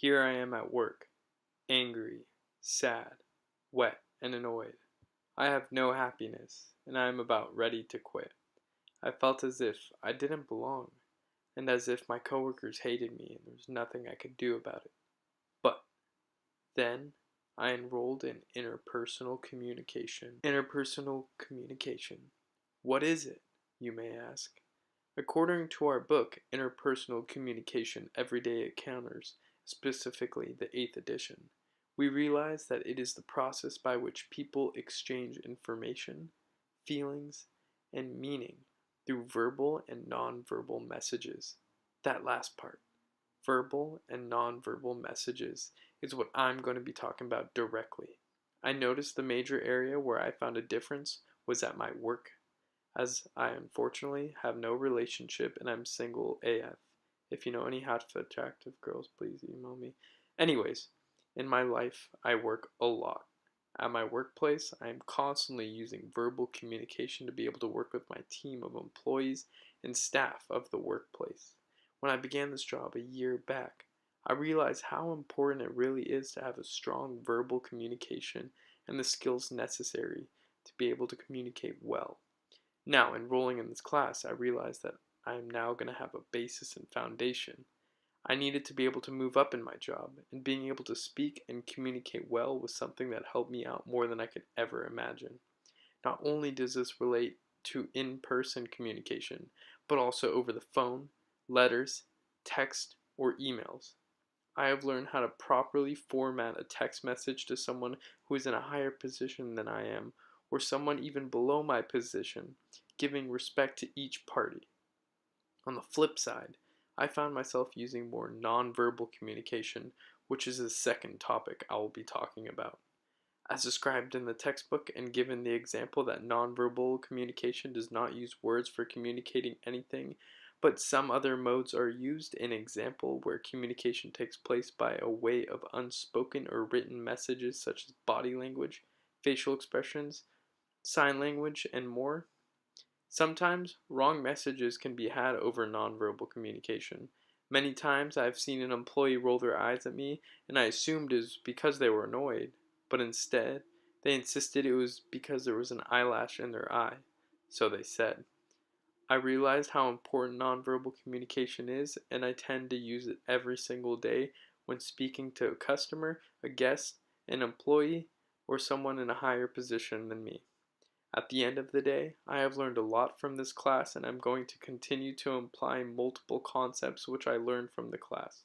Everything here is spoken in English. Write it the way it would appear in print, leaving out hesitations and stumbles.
Here I am at work, angry, sad, wet, and annoyed. I have no happiness, and I am about ready to quit. I felt as if I didn't belong, and as if my coworkers hated me and there was nothing I could do about it. But then I enrolled in interpersonal communication. Interpersonal communication. What is it, you may ask? According to our book, Interpersonal Communication Everyday Encounters, specifically the 8th edition, we realize that it is the process by which people exchange information, feelings, and meaning through verbal and nonverbal messages. That last part, verbal and nonverbal messages, is what I'm going to be talking about directly. I noticed the major area where I found a difference was at my work, as I unfortunately have no relationship and I'm single AF. If you know any hot attractive girls, please email me. Anyways, in my life, I work a lot. At my workplace, I am constantly using verbal communication to be able to work with my team of employees and staff of the workplace. When I began this job a year back, I realized how important it really is to have a strong verbal communication and the skills necessary to be able to communicate well. Now, enrolling in this class, I realized that I am now going to have a basis and foundation. I needed to be able to move up in my job, and being able to speak and communicate well was something that helped me out more than I could ever imagine. Not only does this relate to in-person communication, but also over the phone, letters, text, or emails. I have learned how to properly format a text message to someone who is in a higher position than I am, or someone even below my position, giving respect to each party. On the flip side, I found myself using more nonverbal communication, which is the second topic I will be talking about. As described in the textbook and given the example that nonverbal communication does not use words for communicating anything, but some other modes are used, an example where communication takes place by a way of unspoken or written messages such as body language, facial expressions, sign language, and more. Sometimes wrong messages can be had over nonverbal communication. Many times I have seen an employee roll their eyes at me and I assumed it was because they were annoyed, but instead they insisted it was because there was an eyelash in their eye. So they said. I realized how important nonverbal communication is, and I tend to use it every single day when speaking to a customer, a guest, an employee, or someone in a higher position than me. At the end of the day, I have learned a lot from this class, and I'm going to continue to apply multiple concepts which I learned from the class.